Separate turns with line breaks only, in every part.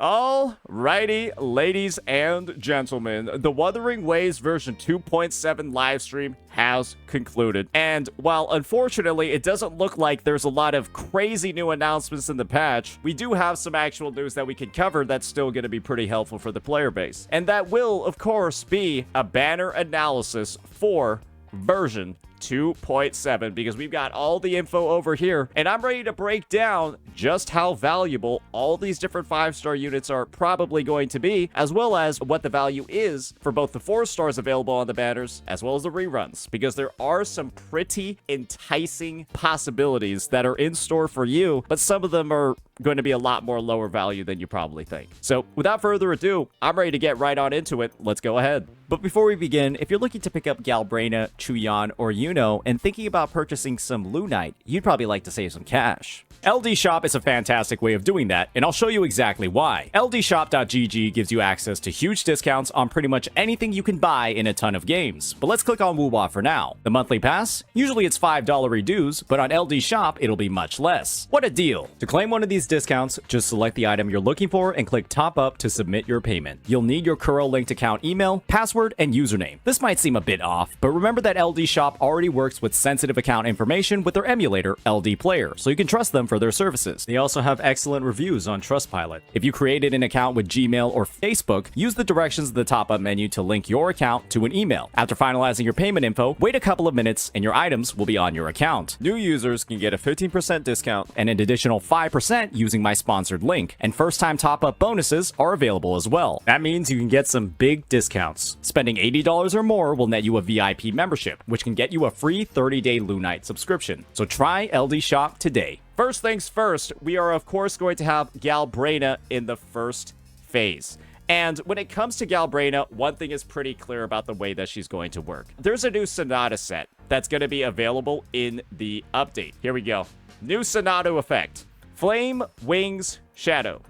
Alrighty, ladies and gentlemen, the Wuthering Waves version 2.7 livestream has concluded. And while unfortunately it doesn't look like there's a lot of crazy new announcements in the patch, we do have some actual news that we can cover that's still going to be pretty helpful for the player base. And that will, of course, be a banner analysis for version 2.7, because we've got all the info over here, and I'm ready to break down just how valuable all these different 5-star units are probably going to be, as well as what the value is for both the 4 stars available on the banners, as well as the reruns, because there are some pretty enticing possibilities that are in store for you, but some of them are going to be a lot more lower value than you probably think. So without further ado, I'm ready to get right on into it. Let's go ahead. But before we begin, if you're looking to pick up Galbrena, Qiuyan, or and thinking about purchasing some lunite, you'd probably like to save some cash. LD Shop is a fantastic way of doing that, and I'll show you exactly why. LDshop.gg gives you access to huge discounts on pretty much anything you can buy in a ton of games. But let's click on Wuba for now. The monthly pass? Usually it's $5 dues, but on LD Shop, it'll be much less. What a deal! To claim one of these discounts, just select the item you're looking for and click Top Up to submit your payment. You'll need your Kuro linked account email, password, and username. This might seem a bit off, but remember that LD Shop already works with sensitive account information with their emulator, LD Player, so you can trust them for their services. They also have excellent reviews on Trustpilot. If you created an account with Gmail or Facebook, use the directions in the top-up menu to link your account to an email. After finalizing your payment info, wait a couple of minutes and your items will be on your account. New users can get a 15% discount and an additional 5% using my sponsored link, and first-time top-up bonuses are available as well. That means you can get some big discounts. Spending $80 or more will net you a VIP membership, which can get you a free 30-day lunite subscription. So try LD Shop today. First things first, we are of course going to have Galbrena in the first phase. And when it comes to Galbrena, one thing is pretty clear about the way that she's going to work. There's a new Sonata set that's going to be available in the update. Here we go. New Sonata effect. Flame, Wings, Shadow.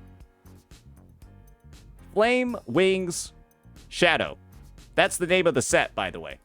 Flame, Wings, Shadow. That's the name of the set, by the way.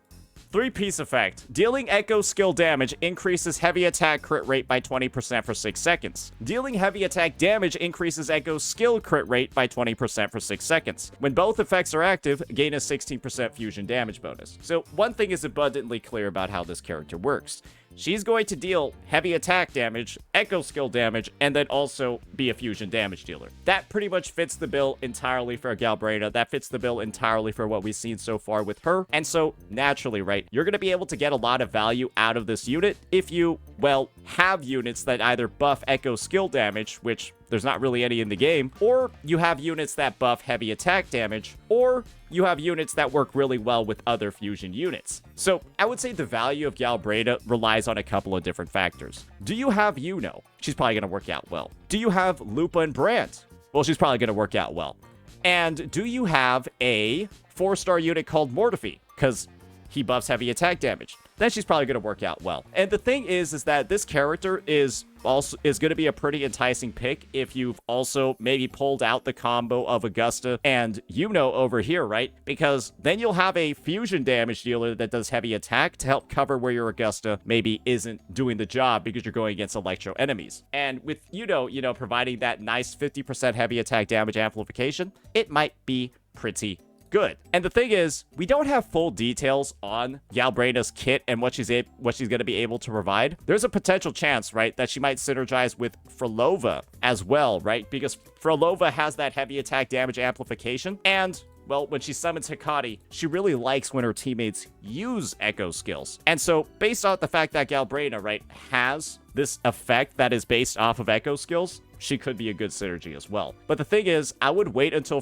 3-piece effect. Dealing echo skill damage increases heavy attack crit rate by 20% for 6 seconds. Dealing heavy attack damage increases echo skill crit rate by 20% for 6 seconds. When both effects are active, gain a 16% fusion damage bonus. So one thing is abundantly clear about how this character works. She's going to deal heavy attack damage, echo skill damage, and then also be a fusion damage dealer. That pretty much fits the bill entirely for Galbrena. That fits the bill entirely for what we've seen so far with her. And so, naturally, right, you're going to be able to get a lot of value out of this unit if you, well, have units that either buff echo skill damage, which there's not really any in the game, or you have units that buff heavy attack damage, or you have units that work really well with other fusion units. So I would say the value of Galbrena relies on a couple of different factors. Do you have Yuno? She's probably going to work out well. Do you have Lupa and Brand? Well, she's probably going to work out well. And do you have a 4-star unit called Mortifi? Because he buffs heavy attack damage. Then she's probably going to work out well. And the thing is that this character is going to be a pretty enticing pick if you've also maybe pulled out the combo of Augusta and Yuno over here, right? Because then you'll have a fusion damage dealer that does heavy attack to help cover where your Augusta maybe isn't doing the job because you're going against electro enemies. And with Yuno, providing that nice 50% heavy attack damage amplification, it might be pretty good. And the thing is, we don't have full details on Galbrena's kit and what she's going to be able to provide. There's a potential chance, right, that she might synergize with Frolova as well, right? Because Frolova has that heavy attack damage amplification, and well, when she summons Hikari, she really likes when her teammates use echo skills. And so, based on the fact that Galbrena, right, has this effect that is based off of echo skills, she could be a good synergy as well. But the thing is, I would wait until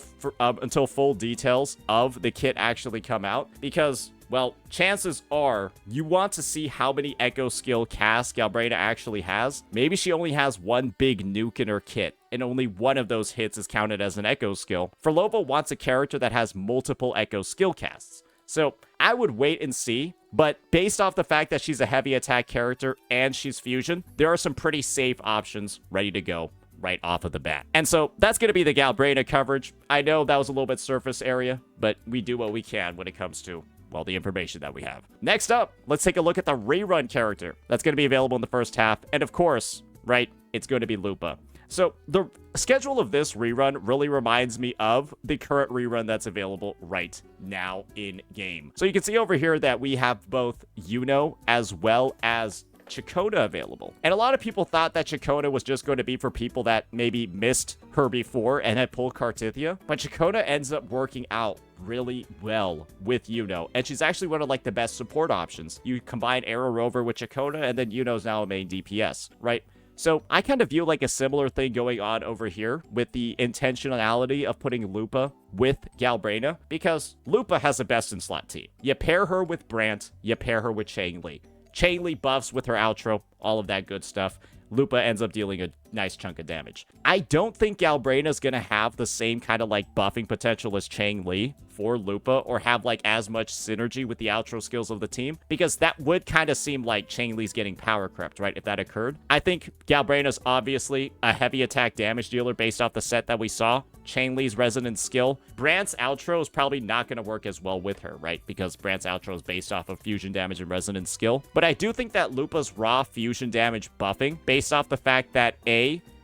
full details of the kit actually come out, because, well, chances are you want to see how many echo skill casts Galbrena actually has. Maybe she only has one big nuke in her kit, and only one of those hits is counted as an echo skill. Frolova wants a character that has multiple echo skill casts. So I would wait and see, but based off the fact that she's a heavy attack character and she's fusion, there are some pretty safe options ready to go right off of the bat. And so that's going to be the Galbrena coverage. I know that was a little bit surface area, but we do what we can when it comes to, well, the information that we have. Next up, let's take a look at the rerun character that's going to be available in the first half. And of course, right, it's going to be Lupa. So the schedule of this rerun really reminds me of the current rerun that's available right now in game. So you can see over here that we have both Yuno as well as Chakota available. And a lot of people thought that Chakota was just going to be for people that maybe missed her before and had pulled Kartithia. But Chakota ends up working out really well with Yuno. And she's actually one of like the best support options. You combine Arrow Rover with Chakota, and then Yuno's now a main DPS, right? So I kind of view like a similar thing going on over here with the intentionality of putting Lupa with Galbrena, because Lupa has a best in slot team. You pair her with Brant, you pair her with Chainli. Chainli buffs with her outro, all of that good stuff. Lupa ends up dealing a nice chunk of damage. I don't think Galbrena is going to have the same kind of like buffing potential as Chainli for Lupa, or have like as much synergy with the outro skills of the team, because that would kind of seem like Chainli's getting power crept, right, if that occurred. I think Galbrena's obviously a heavy attack damage dealer based off the set that we saw. Chainli's resonant skill. Brant's outro is probably not going to work as well with her, right? Because Brant's outro is based off of fusion damage and resonant skill. But I do think that Lupa's raw fusion damage buffing, based off the fact that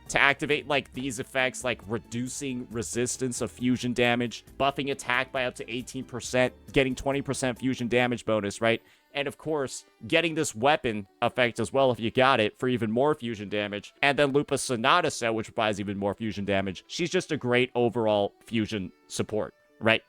to activate like these effects, like reducing resistance of fusion damage, buffing attack by up to 18%, getting 20% fusion damage bonus, right? And of course, getting this weapon effect as well if you got it for even more fusion damage. And then Lupa's Sonata set, which provides even more fusion damage. She's just a great overall fusion support, right?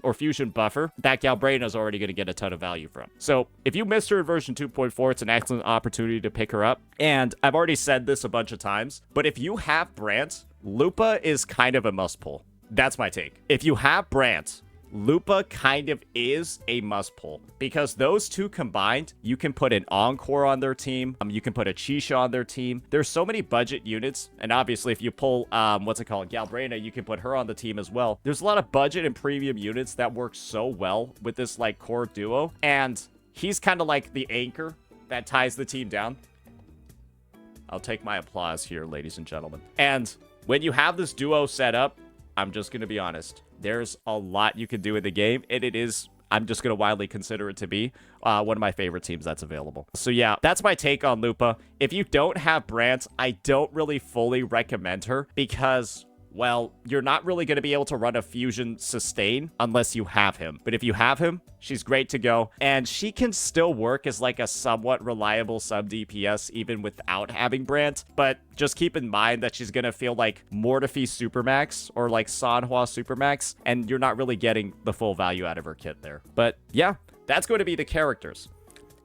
Or fusion buffer that Galbrena is already going to get a ton of value from. So if you missed her in version 2.4, it's an excellent opportunity to pick her up. And I've already said this a bunch of times, but if you have Brant, Lupa is kind of a must pull. That's my take. If you have Brant, Lupa kind of is a must pull, because those two combined, you can put an Encore on their team. You can put a Chisha on their team. There's so many budget units. And obviously if you pull, Galbrena, you can put her on the team as well. There's a lot of budget and premium units that work so well with this like core duo. And he's kind of like the anchor that ties the team down. I'll take my applause here, ladies and gentlemen. And when you have this duo set up, I'm just going to be honest, there's a lot you can do in the game, and it is, I'm just going to widely consider it to be one of my favorite teams that's available. So yeah, that's my take on Lupa. If you don't have Brant, I don't really fully recommend her, because, well, you're not really going to be able to run a fusion sustain unless you have him. But if you have him, she's great to go. And she can still work as like a somewhat reliable sub DPS even without having Brant. But just keep in mind that she's going to feel like Mortefi Supermax or like Sanhua Supermax. And you're not really getting the full value out of her kit there. But yeah, that's going to be the characters.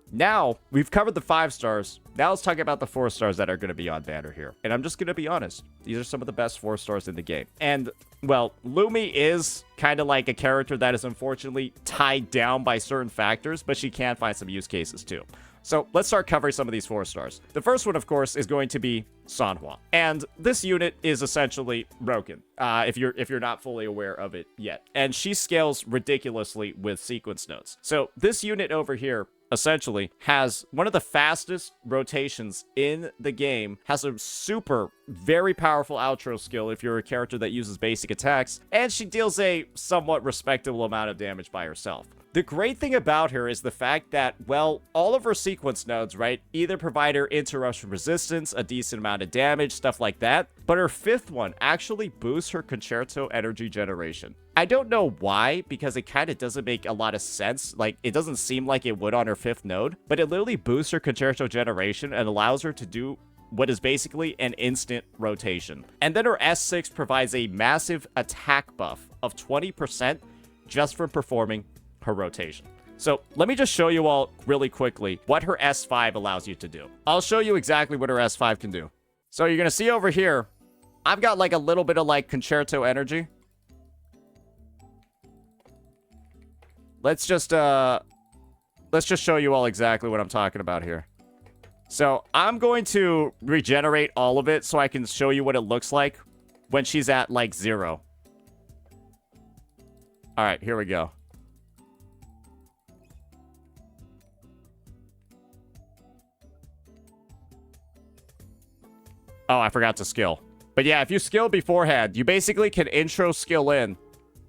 Now, we've covered the 5 stars. Now let's talk about the 4 stars that are going to be on banner here. And I'm just going to be honest. These are some of the best 4 stars in the game. And, well, Lumi is kind of like a character that is unfortunately tied down by certain factors, but she can find some use cases too. So let's start covering some of these 4 stars. The first one, of course, is going to be Sanhua. And this unit is essentially broken, if you're not fully aware of it yet. And she scales ridiculously with sequence nodes. So this unit over here essentially has one of the fastest rotations in the game, has a super, very powerful outro skill if you're a character that uses basic attacks, and she deals a somewhat respectable amount of damage by herself. The great thing about her is the fact that, well, all of her sequence nodes, right, either provide her interruption resistance, a decent amount of damage, stuff like that, but her 5th one actually boosts her concerto energy generation. I don't know why, because it kind of doesn't make a lot of sense. Like, it doesn't seem like it would on her 5th node, but it literally boosts her concerto generation and allows her to do what is basically an instant rotation. And then her S6 provides a massive attack buff of 20% just from performing her rotation. So let me just show you all really quickly what her S5 allows you to do. I'll show you exactly what her S5 can do. So you're gonna see over here, I've got like a little bit of like concerto energy. Let's just show you all exactly what I'm talking about here. So I'm going to regenerate all of it so I can show you what it looks like when she's at like 0. All right, here we go. Oh, I forgot to skill. But yeah, if you skill beforehand, you basically can intro skill in,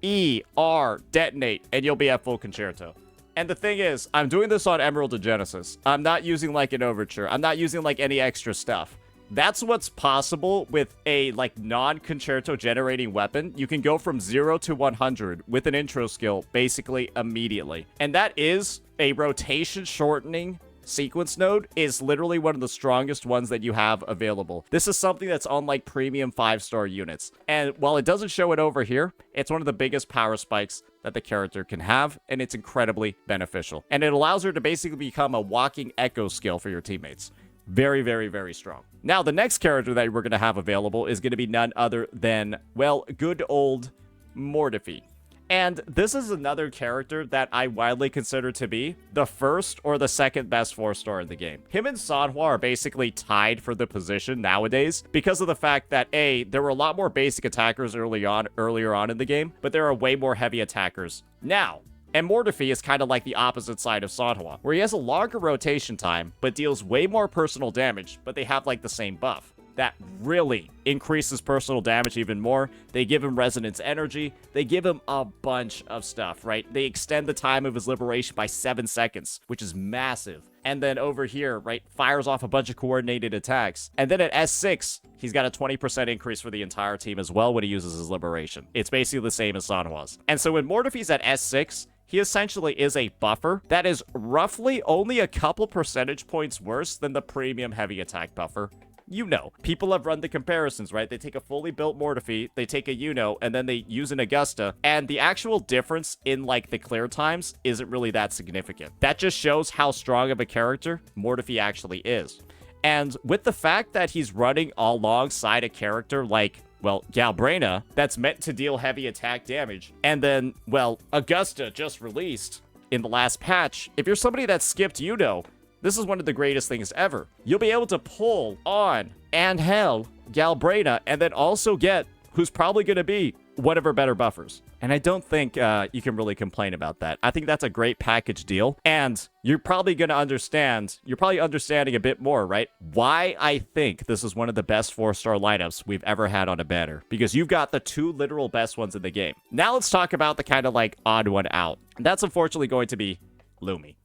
E, R, detonate, and you'll be at full concerto. And the thing is, I'm doing this on Emerald to Genesis. I'm not using like an Overture. I'm not using like any extra stuff. That's what's possible with a, like, non-concerto generating weapon. You can go from 0 to 100 with an intro skill basically immediately. And that is a rotation shortening sequence node, is literally one of the strongest ones that you have available. This is something that's on like premium 5-star units. And while it doesn't show it over here, it's one of the biggest power spikes that the character can have, and it's incredibly beneficial. And it allows her to basically become a walking echo skill for your teammates. Very, very, very strong. Now, the next character that we're going to have available is going to be none other than, well, good old Mortifi. And this is another character that I widely consider to be the first or the second best 4-star in the game. Him and Sanhua are basically tied for the position nowadays because of the fact that, A, there were a lot more basic attackers earlier on in the game, but there are way more heavy attackers now. And Mortifi is kind of like the opposite side of Sanhua, where he has a longer rotation time, but deals way more personal damage, but they have like the same buff. That really increases personal damage even more. They give him resonance energy. They give him a bunch of stuff, right? They extend the time of his liberation by 7 seconds, which is massive. And then over here, right, fires off a bunch of coordinated attacks. And then at S6, he's got a 20% increase for the entire team as well when he uses his liberation. It's basically the same as Sanhua's. And so when Mortifi's at S6, he essentially is a buffer that is roughly only a couple percentage points worse than the premium heavy attack buffer. You know, people have run the comparisons, right? They take a fully built Mortifi, they take a and then they use an Augusta, and the actual difference in, like, the clear times isn't really that significant. That just shows how strong of a character Mortifi actually is. And with the fact that he's running alongside a character like, well, Galbrena, that's meant to deal heavy attack damage, and then, well, Augusta just released in the last patch, if you're somebody that skipped this is one of the greatest things ever. You'll be able to pull on and hell Galbrena and then also get who's probably going to be one of her better buffers. And I don't think you can really complain about that. I think that's a great package deal. And you're probably going to understand, you're probably understanding a bit more, right? Why I think this is one of the best 4-star lineups we've ever had on a banner. Because you've got the 2 literal best ones in the game. Now let's talk about the kind of like odd one out. And that's unfortunately going to be Lumi.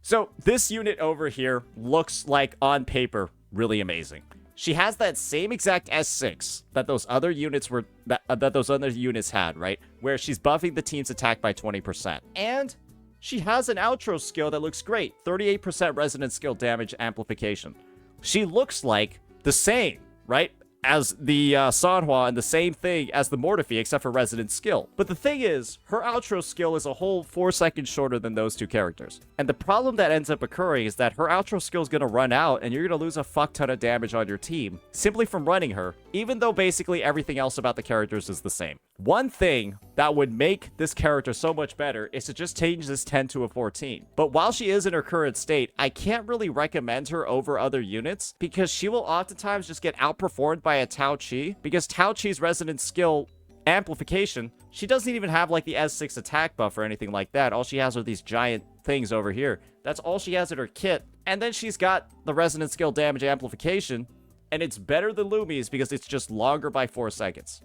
So this unit over here looks like, on paper, really amazing. She has that same exact S6 that those other units were that those other units had, right? Where she's buffing the team's attack by 20%. And she has an outro skill that looks great. 38% resonance skill damage amplification. She looks like the same, right? As the Sanhua, and the same thing as the Mortifi, except for resonance skill. But the thing is, her outro skill is a whole 4 seconds shorter than those 2 characters. And the problem that ends up occurring is that her outro skill is going to run out, and you're going to lose a fuck ton of damage on your team, simply from running her, even though basically everything else about the characters is the same. One thing that would make this character so much better is to just change this 10 to a 14. But while she is in her current state, I can't really recommend her over other units, because she will oftentimes just get outperformed by a Tao Chi, because Tao Chi's resonance skill amplification, she doesn't even have like the S6 attack buff or anything like that. All she has are these giant things over here. That's all she has in her kit. And then she's got the resonance skill damage amplification, and it's better than Lumi's because it's just longer by 4 seconds.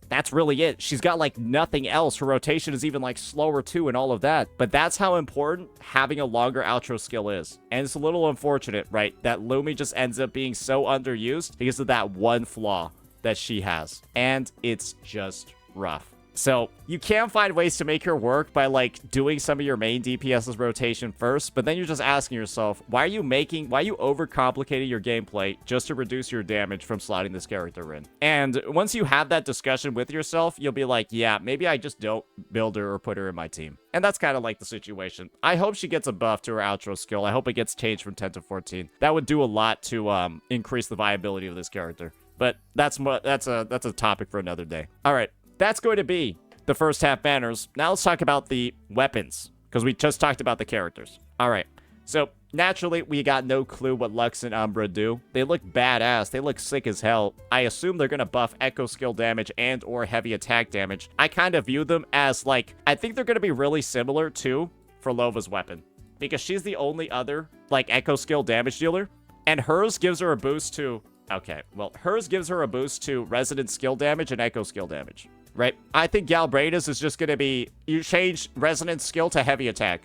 That's really it. She's got like nothing else. Her rotation is even like slower too and all of that. But that's how important having a longer outro skill is. And it's a little unfortunate, right? That Lumi just ends up being so underused because of that one flaw that she has. And it's just rough. So you can find ways to make her work by like doing some of your main DPS's rotation first, but then you're just asking yourself, why are you overcomplicating your gameplay just to reduce your damage from slotting this character in? And once you have that discussion with yourself, you'll be like, yeah, maybe I just don't build her or put her in my team. And that's kind of like the situation. I hope she gets a buff to her outro skill. I hope it gets changed from 10 to 14. That would do a lot to increase the viability of this character. But that's a topic for another day. All right. That's going to be the first half banners. Now let's talk about the weapons, because we just talked about the characters. All right, so naturally, we got no clue what Lux and Umbra do. They look badass. They look sick as hell. I assume they're going to buff echo skill damage and or heavy attack damage. I kind of view them as, like, I think they're going to be really similar to Frolova's weapon, because she's the only other, like, echo skill damage dealer, and hers gives her a boost to... Okay, well, hers gives her a boost to resonance skill damage and echo skill damage. Right? I think Galbrena's is just going to be, you change resonance skill to heavy attack.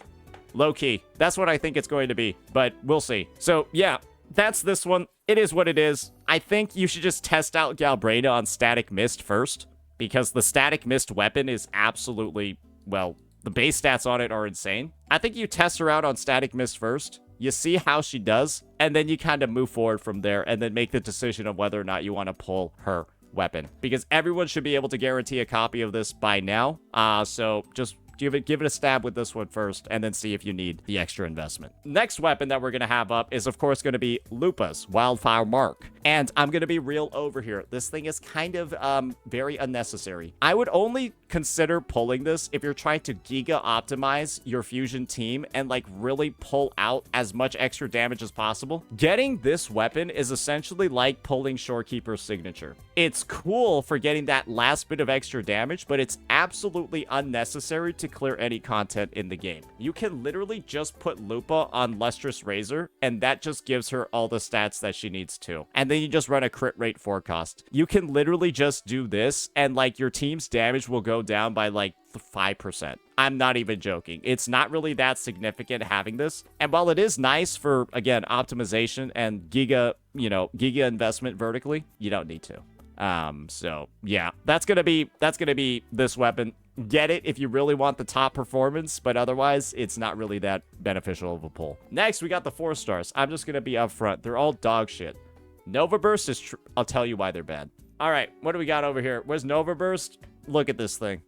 Low key. That's what I think it's going to be, but we'll see. So, yeah, that's this one. It is what it is. I think you should just test out Galbrena on Static Mist first, because the Static Mist weapon is absolutely, well, the base stats on it are insane. I think you test her out on Static Mist first, you see how she does, and then you kind of move forward from there, and then make the decision of whether or not you want to pull her weapon. Because everyone should be able to guarantee a copy of this by now, so just give it a stab with this one first, and then see if you need the extra investment. Next weapon that we're going to have up is, of course, going to be Lupa's Wildfire Mark. And I'm going to be real over here. This thing is kind of very unnecessary. I would only consider pulling this if you're trying to giga optimize your fusion team and like really pull out as much extra damage as possible. Getting this weapon is essentially like pulling Shorekeeper's signature. It's cool for getting that last bit of extra damage, but it's absolutely unnecessary to clear any content in the game. You can literally just put Lupa on Lustrous Razor, and that just gives her all the stats that she needs to. And then you just run a crit rate forecast. You can literally just do this, and like your team's damage will go down by like 5%. I'm not even joking. It's not really that significant having this. And while it is nice for, again, optimization and giga investment vertically, you don't need to. So yeah, that's gonna be this weapon. Get it if you really want the top performance, but otherwise it's not really that beneficial of a pull. Next, we got the 4 stars. I'm just gonna be upfront. They're all dog shit. Nova Burst is I'll tell you why they're bad. All right, what do we got over here? Where's Nova Burst? Look at this thing.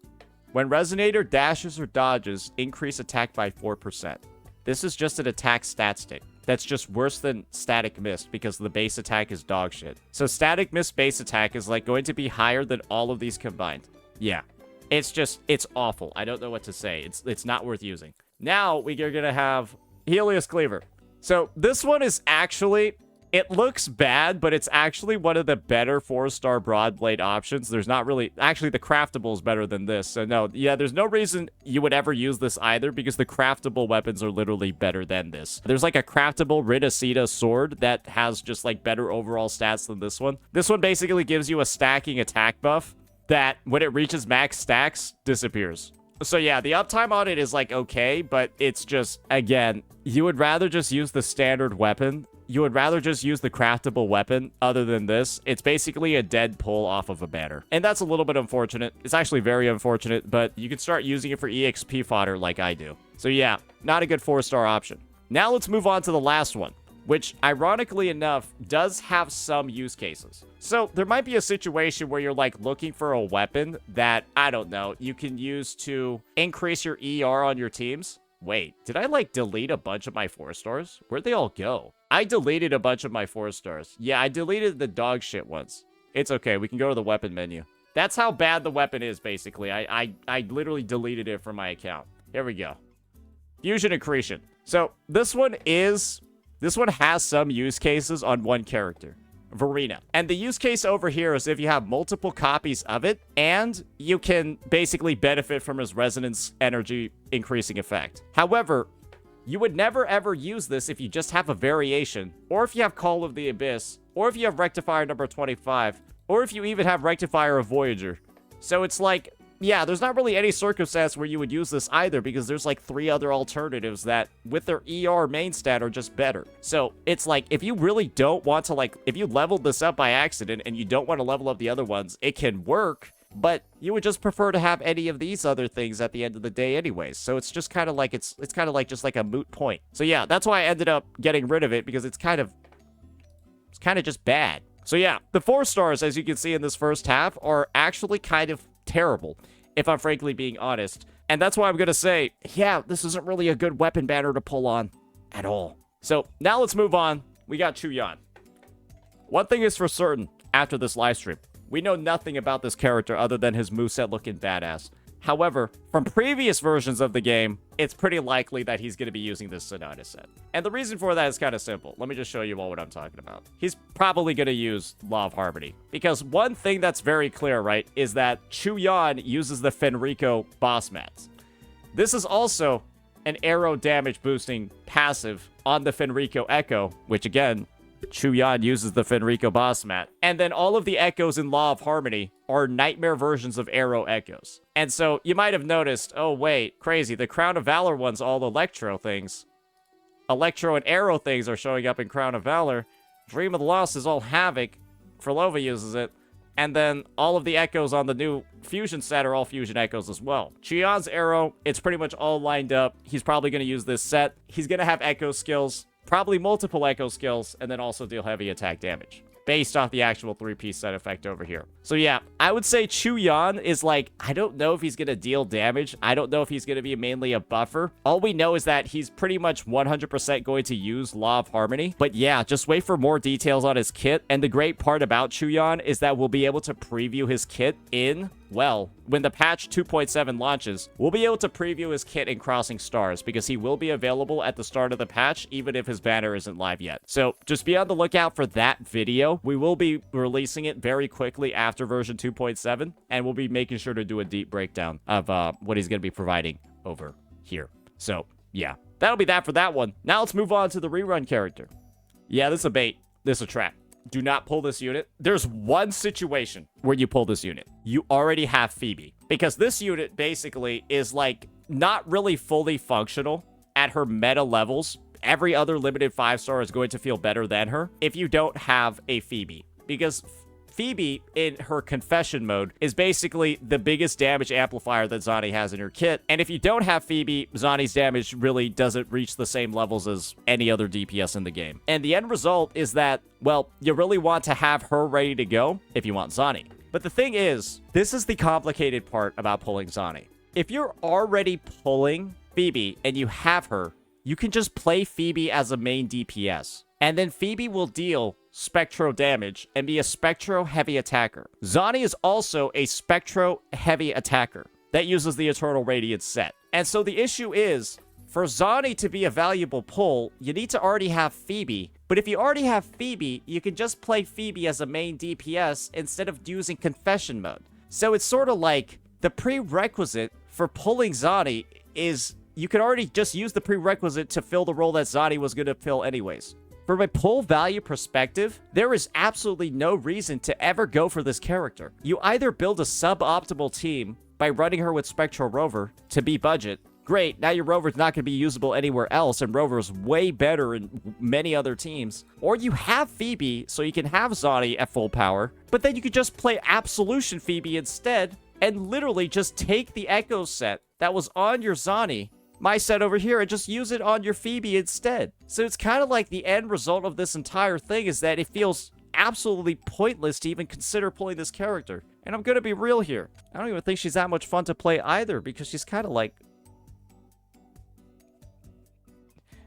When Resonator dashes or dodges, increase attack by 4%. This is just an attack stat stick. That's just worse than Static Mist because the base attack is dog shit. So Static Mist base attack is like going to be higher than all of these combined. Yeah. It's awful. I don't know what to say. It's not worth using. Now we are going to have Helios Cleaver. So this one is actually, it looks bad, but it's actually one of the better 4-star Broadblade options. There's not really, actually the craftable is better than this. So no, yeah, there's no reason you would ever use this either because the craftable weapons are literally better than this. There's like a craftable Ridacita sword that has just like better overall stats than this one. This one basically gives you a stacking attack buff that when it reaches max stacks, disappears. So yeah, the uptime on it is like okay, but it's just, again, you would rather just use the standard weapon. You would rather just use the craftable weapon other than this. It's basically a dead pull off of a banner. And that's a little bit unfortunate. It's actually very unfortunate, but you can start using it for EXP fodder like I do. So yeah, not a good 4-star option. Now let's move on to the last one, which ironically enough does have some use cases. So there might be a situation where you're like looking for a weapon that, I don't know, you can use to increase your ER on your teams. Wait, did I like delete a bunch of my 4 stars? Where'd they all go? I deleted a bunch of my 4 stars. Yeah, I deleted the dog shit ones. It's okay, we can go to the weapon menu. That's how bad the weapon is, basically. I literally deleted it from my account. Here we go. Fusion Accretion. So this one has some use cases on one character, Verena. And the use case over here is if you have multiple copies of it, and you can basically benefit from his resonance energy increasing effect. However, you would never ever use this if you just have a variation, or if you have Call of the Abyss, or if you have Rectifier number 25, or if you even have Rectifier of Voyager. So it's like, yeah, there's not really any circumstance where you would use this either because there's like 3 other alternatives that with their ER main stat are just better. So it's like, if you really don't want to like, if you leveled this up by accident and you don't want to level up the other ones, it can work, but you would just prefer to have any of these other things at the end of the day anyways. So it's just kind of like, it's kind of like just like a moot point. So yeah, that's why I ended up getting rid of it because it's kind of just bad. So yeah, the 4 stars, as you can see in this first half, are actually kind of terrible, if I'm frankly being honest. And that's why I'm going to say, yeah, this isn't really a good weapon banner to pull on at all. So now let's move on. We got Qiuyan. One thing is for certain after this live stream, we know nothing about this character other than his moveset looking badass. However, from previous versions of the game, it's pretty likely that he's going to be using this Sonata set. And the reason for that is kind of simple. Let me just show you all what I'm talking about. He's probably going to use Law of Harmony. Because one thing that's very clear, right, is that Qiuyan uses the Fenrico boss mats. This is also an arrow damage boosting passive on the Fenrico Echo, which again, Qiuyan uses the Fenrico boss mat. And then all of the echoes in Law of Harmony are nightmare versions of arrow echoes. And so you might have noticed, oh wait, crazy, the Crown of Valor one's all electro things. Electro and arrow things are showing up in Crown of Valor. Dream of the Lost is all havoc. Frolova uses it. And then all of the echoes on the new fusion set are all fusion echoes as well. Qiuyan's arrow, it's pretty much all lined up. He's probably going to use this set. He's going to have echo skills, probably multiple echo skills, and then also deal heavy attack damage based off the actual 3-piece set effect over here. So yeah, I would say Qiuyan is like, I don't know if he's going to deal damage. I don't know if he's going to be mainly a buffer. All we know is that he's pretty much 100% going to use Law of Harmony. But yeah, just wait for more details on his kit. And the great part about Qiuyan is that we'll be able to preview his kit in, well, when the patch 2.7 launches, we'll be able to preview his kit in Crossing Stars because he will be available at the start of the patch, even if his banner isn't live yet. So just be on the lookout for that video. We will be releasing it very quickly after version 2.7, and we'll be making sure to do a deep breakdown of what he's going to be providing over here. So yeah, that'll be that for that one. Now let's move on to the rerun character. Yeah, this is a bait. This is a trap. Do not pull this unit. There's one situation where you pull this unit. You already have Phoebe. Because this unit basically is like not really fully functional at her meta levels. Every other limited 5-star is going to feel better than her if you don't have a Phoebe. Because Phoebe, in her confession mode, is basically the biggest damage amplifier that Zani has in her kit. And if you don't have Phoebe, Zani's damage really doesn't reach the same levels as any other DPS in the game. And the end result is that, well, you really want to have her ready to go if you want Zani. But the thing is, this is the complicated part about pulling Zani. If you're already pulling Phoebe and you have her, you can just play Phoebe as a main DPS. And then Phoebe will deal Spectro damage and be a Spectro heavy attacker. Zani is also a Spectro heavy attacker that uses the Eternal Radiance set. And so the issue is, for Zani to be a valuable pull, you need to already have Phoebe. But if you already have Phoebe, you can just play Phoebe as a main DPS instead of using Confession mode. So it's sort of like the prerequisite for pulling Zani is you can already just use the prerequisite to fill the role that Zani was going to fill anyways. From a pull value perspective, there is absolutely no reason to ever go for this character. You either build a suboptimal team by running her with Spectral Rover to be budget. Great, now your Rover's not going to be usable anywhere else, and Rover's way better in many other teams. Or you have Phoebe, so you can have Zani at full power, but then you could just play Absolution Phoebe instead, and literally just take the Echo set that was on your Zani, my set over here, and just use it on your Phoebe instead. So it's kind of like the end result of this entire thing is that it feels absolutely pointless to even consider pulling this character. And I'm gonna be real here. I don't even think she's that much fun to play either, because she's kind of like...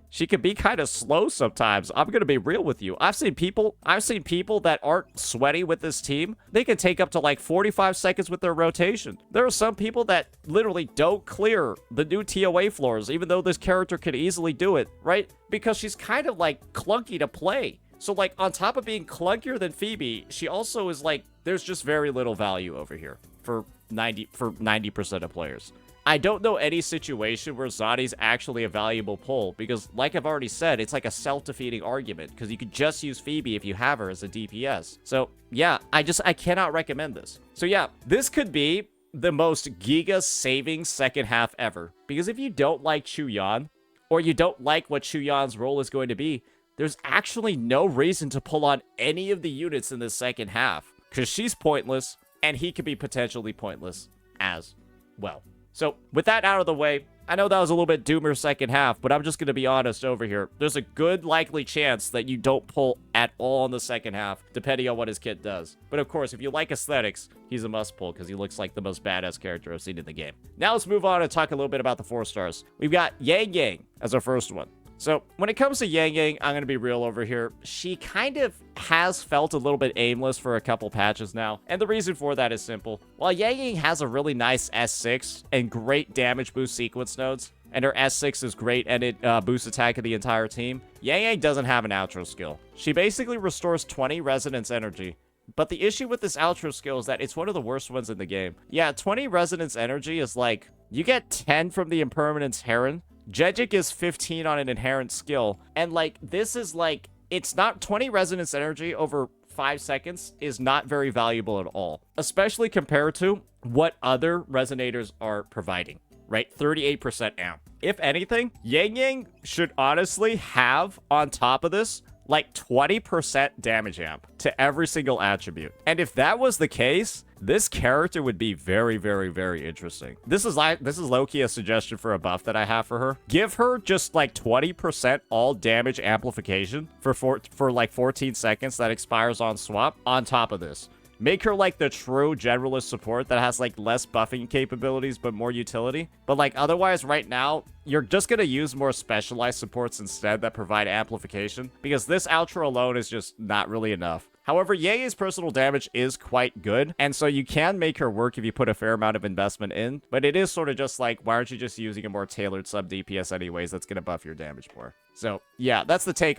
she can be kind of slow sometimes. I'm gonna be real with you. I've seen people that aren't sweaty with this team. They can take up to like 45 seconds with their rotation. There are some people that literally don't clear the new TOA floors, even though this character could easily do it, right? Because she's kind of like clunky to play. So like on top of being clunkier than Phoebe, she also is like, there's just very little value over here for 90% of players. I don't know any situation where Zani's actually a valuable pull, because like I've already said, it's like a self-defeating argument, because you could just use Phoebe if you have her as a DPS. So yeah, I cannot recommend this. So yeah, this could be the most Giga-saving second half ever, because if you don't like Qiuyan, or you don't like what Qiuyan's role is going to be, there's actually no reason to pull on any of the units in this second half, because she's pointless, and he could be potentially pointless as well. So, with that out of the way, I know that was a little bit doomer second half, but I'm just going to be honest over here. There's a good likely chance that you don't pull at all in the second half, depending on what his kit does. But of course, if you like aesthetics, he's a must pull, because he looks like the most badass character I've seen in the game. Now let's move on and talk a little bit about the 4-stars. We've got Yang Yang as our first one. So, when it comes to Yang Yang, I'm going to be real over here. She kind of has felt a little bit aimless for a couple patches now. And the reason for that is simple. While Yang Yang has a really nice S6 and great damage boost sequence nodes, and her S6 is great and it boosts attack of the entire team, Yang Yang doesn't have an outro skill. She basically restores 20 resonance energy. But the issue with this outro skill is that it's one of the worst ones in the game. Yeah, 20 resonance energy is like, you get 10 from the Impermanence Heron. Jejic is 15 on an inherent skill, and like, this is like, it's not 20 resonance energy over 5 seconds is not very valuable at all, especially compared to what other resonators are providing, right? 38% amp. If anything, Yang Yang should honestly have, on top of this, like 20% damage amp to every single attribute. And if that was the case, this character would be very, very, very interesting. This is low-key a suggestion for a buff that I have for her. Give her just like 20% all damage amplification for like 14 seconds that expires on swap on top of this. Make her like the true generalist support that has like less buffing capabilities but more utility. But like otherwise right now, you're just going to use more specialized supports instead that provide amplification, because this outro alone is just not really enough. However, Ye's personal damage is quite good, and so you can make her work if you put a fair amount of investment in, but it is sort of just like, why aren't you just using a more tailored sub DPS anyways that's going to buff your damage more? So yeah, that's the take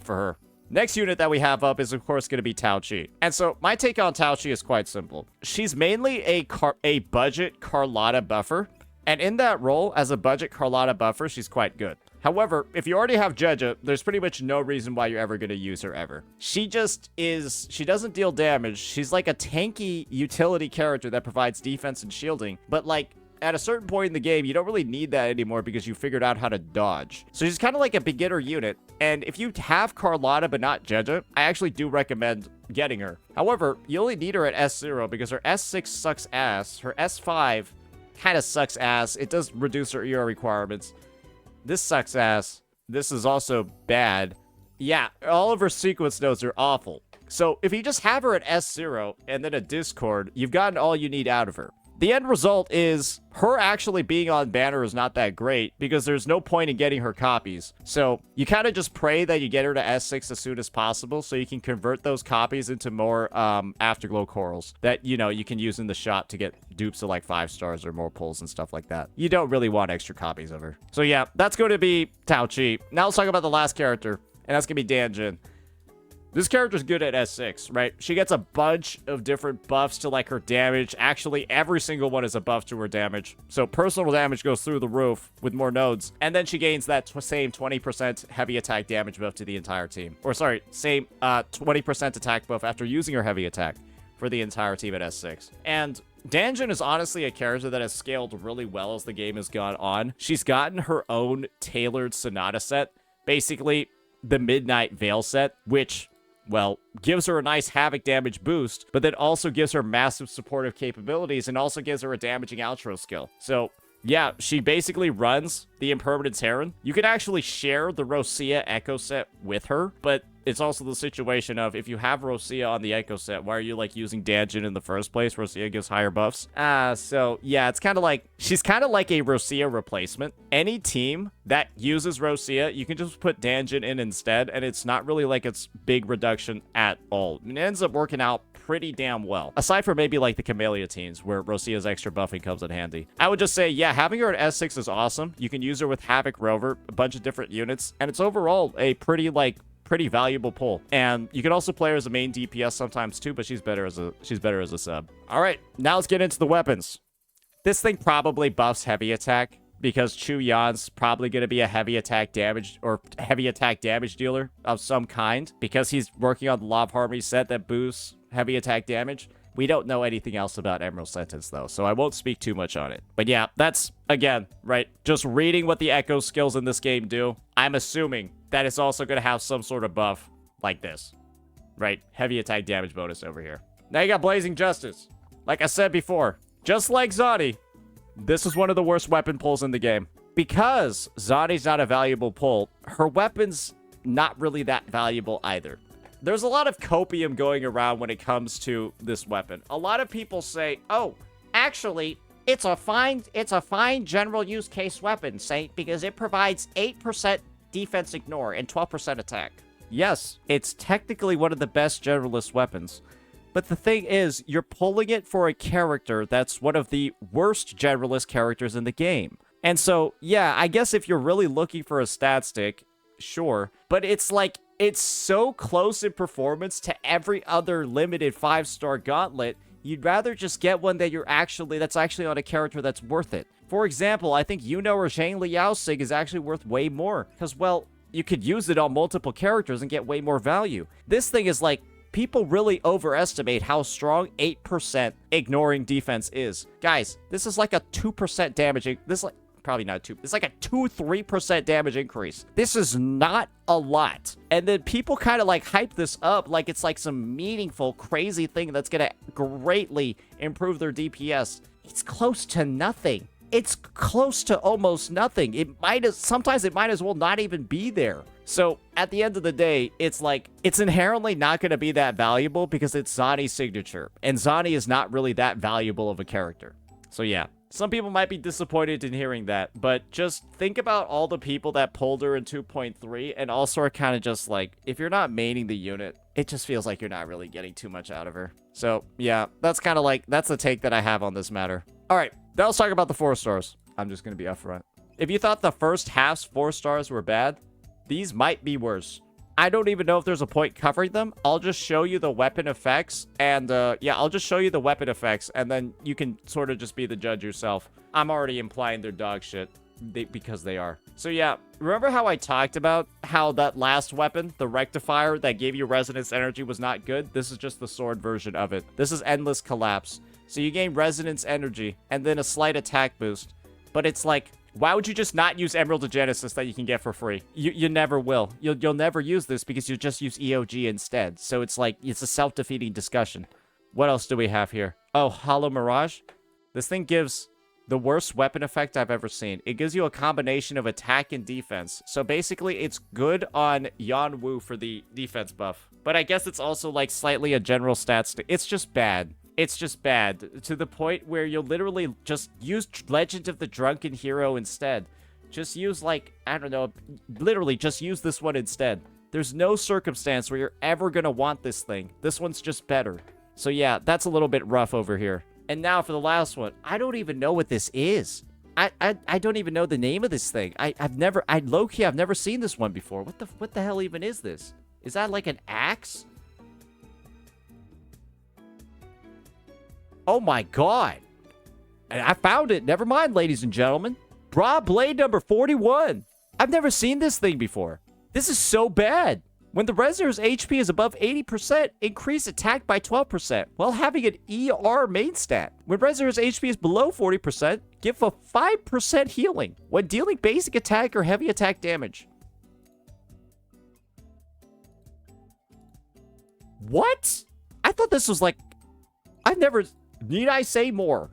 for her. Next unit that we have up is, of course, going to be Tao Qi. And so my take on Tao Qi is quite simple. She's mainly a budget Carlotta buffer, and in that role, as a budget Carlotta buffer, she's quite good. However, if you already have Jeja, there's pretty much no reason why you're ever going to use her ever. She doesn't deal damage. She's like a tanky utility character that provides defense and shielding, but like, at a certain point in the game, you don't really need that anymore because you figured out how to dodge. So she's kind of like a beginner unit. And if you have Carlotta but not Jeja, I actually do recommend getting her. However, you only need her at S0 because her S6 sucks ass. Her S5 kind of sucks ass. It does reduce her ER requirements. This sucks ass. This is also bad. Yeah, all of her sequence nodes are awful. So if you just have her at S0 and then a Discord, you've gotten all you need out of her. The end result is her actually being on banner is not that great because there's no point in getting her copies. So you kind of just pray that you get her to S6 as soon as possible so you can convert those copies into more Afterglow corals that, you know, you can use in the shop to get dupes of like 5 stars or more pulls and stuff like that. You don't really want extra copies of her. So yeah, that's going to be Tao Qi. Now let's talk about the last character, and that's going to be Dan Jin. This character's good at S6, right? She gets a bunch of different buffs to, like, her damage. Actually, every single one is a buff to her damage. So personal damage goes through the roof with more nodes. And then she gains that same 20% heavy attack damage buff to the entire team. Or, sorry, same 20% attack buff after using her heavy attack for the entire team at S6. And Danjin is honestly a character that has scaled really well as the game has gone on. She's gotten her own tailored Sonata set. Basically, the Midnight Veil set, which, well, gives her a nice Havoc damage boost, but then also gives her massive supportive capabilities and also gives her a damaging outro skill. So, yeah, she basically runs the Impermanence Heron. You can actually share the Rosia Echo set with her, but it's also the situation of, if you have Rosia on the Echo set, why are you, like, using Danjin in the first place? Rosia gives higher buffs. So, yeah, it's kind of like, she's kind of like a Rosia replacement. Any team that uses Rosia, you can just put Danjin in instead, and it's not really like it's big reduction at all. It ends up working out pretty damn well. Aside from maybe like the Camellia teams where Rosia's extra buffing comes in handy. I would just say, yeah, having her at S6 is awesome. You can use her with Havoc Rover, a bunch of different units, and it's overall a pretty valuable pull. And you can also play her as a main DPS sometimes too, but she's better as a sub. All right, now let's get into the weapons. This thing probably buffs heavy attack because Qiuyan's probably going to be a heavy attack damage dealer of some kind because he's working on the Law of Harmony set that boosts heavy attack damage. We don't know anything else about Emerald Sentence, though, so I won't speak too much on it. But yeah, that's, again, right, just reading what the Echo skills in this game do, I'm assuming that it's also going to have some sort of buff like this, right? Heavy attack damage bonus over here. Now you got Blazing Justice. Like I said before, just like Zani, this is one of the worst weapon pulls in the game. Because Zani's not a valuable pull, her weapon's not really that valuable either. There's a lot of copium going around when it comes to this weapon. A lot of people say, oh, actually, it's a fine general use case weapon, Saint, because it provides 8% defense ignore and 12% attack. Yes, it's technically one of the best generalist weapons. But the thing is, you're pulling it for a character that's one of the worst generalist characters in the game. And so, yeah, I guess if you're really looking for a stat stick, sure. But it's like, it's so close in performance to every other limited 5-star gauntlet, you'd rather just get one that that's actually on a character that's worth it. For example, I think Yuno or Zhang Liaosig is actually worth way more. Because, well, you could use it on multiple characters and get way more value. This thing is like, people really overestimate how strong 8% ignoring defense is. Guys, this is like a 2% damaging. This is like probably not 2. It's like a 2-3% damage increase. This is not a lot. And then people kind of like hype this up like it's like some meaningful, crazy thing that's going to greatly improve their DPS. It's close to nothing. It's close to almost nothing. Sometimes it might as well not even be there. So at the end of the day, it's like, it's inherently not going to be that valuable because it's Zani's signature. And Zani is not really that valuable of a character. So yeah, some people might be disappointed in hearing that, but just think about all the people that pulled her in 2.3 and also are kind of just like, if you're not maining the unit, it just feels like you're not really getting too much out of her. So yeah, that's kind of like, that's the take that I have on this matter. All right, now let's talk about the 4 stars. I'm just going to be upfront. If you thought the first half's 4 stars were bad, these might be worse. I don't even know if there's a point covering them. I'll just show you the weapon effects. And, yeah, I'll just show you the weapon effects. And then you can sort of just be the judge yourself. I'm already implying they're dog shit. Because they are. So, yeah. Remember how I talked about how that last weapon, the rectifier that gave you resonance energy, was not good? This is just the sword version of it. This is endless collapse. So you gain resonance energy and then a slight attack boost. But it's like, why would you just not use Emerald of Genesis that you can get for free? You never will. You'll never use this because you just use EOG instead. So it's like, it's a self-defeating discussion. What else do we have here? Oh, Hollow Mirage. This thing gives the worst weapon effect I've ever seen. It gives you a combination of attack and defense. So basically, it's good on Yan Wu for the defense buff. But I guess it's also like slightly a general stats. It's just bad. It's just bad, to the point where you'll literally just use Legend of the Drunken Hero instead. Just use, like, I don't know, literally just use this one instead. There's no circumstance where you're ever gonna want this thing. This one's just better. So yeah, that's a little bit rough over here. And now for the last one. I don't even know what this is. I don't even know the name of this thing. I've never seen this one before. What the hell even is this? Is that like an axe? Oh my god. And I found it. Never mind, ladies and gentlemen. Broad Blade number 41. I've never seen this thing before. This is so bad. When the Rezzer's HP is above 80%, increase attack by 12% while having an ER main stat. When Rezzer's HP is below 40%, give a 5% healing when dealing basic attack or heavy attack damage. What? I thought this was like... Need I say more?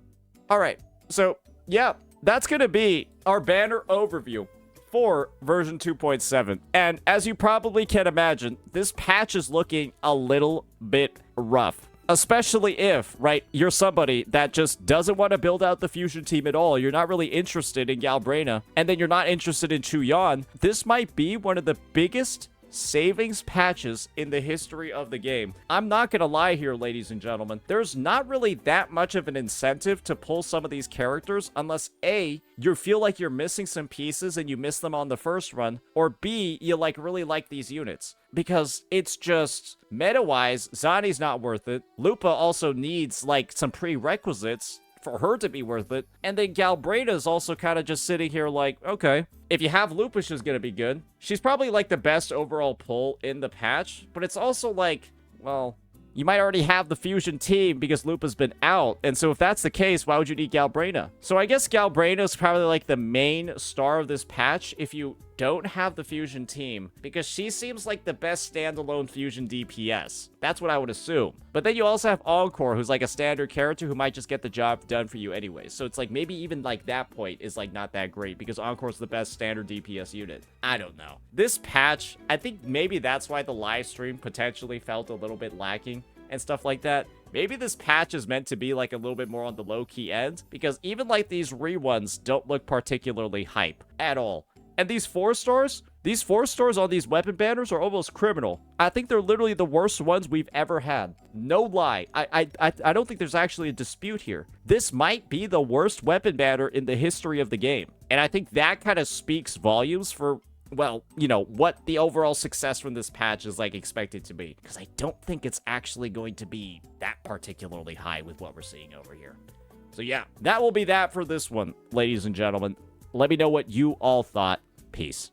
Alright, so, yeah, that's gonna be our banner overview for version 2.7. And as you probably can imagine, this patch is looking a little bit rough. Especially if, right, you're somebody that just doesn't want to build out the fusion team at all. You're not really interested in Galbrena, and then you're not interested in Qiuyan. This might be one of the biggest savings patches in the history of the game. I'm not gonna lie here, ladies and gentlemen. There's not really that much of an incentive to pull some of these characters unless A, you feel like you're missing some pieces and you miss them on the first run, or B, you like really like these units. Because it's just, meta-wise, Zani's not worth it. Lupa also needs like some prerequisites for her to be worth it. And then Galbrena is also kind of just sitting here like, okay, if you have Lupa, she's gonna be good. She's probably like the best overall pull in the patch, but it's also like, well, you might already have the fusion team because Lupa's been out. And so if that's the case, why would you need Galbrena? So I guess Galbrena is probably like the main star of this patch if you don't have the fusion team, because she seems like the best standalone fusion DPS. That's what I would assume. But then you also have Encore, who's like a standard character who might just get the job done for you anyway. So it's like maybe even like that point is like not that great because Encore's the best standard DPS unit. I don't know. This patch, I think maybe that's why the live stream potentially felt a little bit lacking and stuff like that. Maybe this patch is meant to be like a little bit more on the low-key end, because even like these re-ones don't look particularly hype at all. And these 4 stars on these weapon banners are almost criminal. I think they're literally the worst ones we've ever had. No lie. I don't think there's actually a dispute here. This might be the worst weapon banner in the history of the game. And I think that kind of speaks volumes for, well, you know, what the overall success from this patch is like expected to be. Because I don't think it's actually going to be that particularly high with what we're seeing over here. So yeah, that will be that for this one, ladies and gentlemen. Let me know what you all thought. Peace.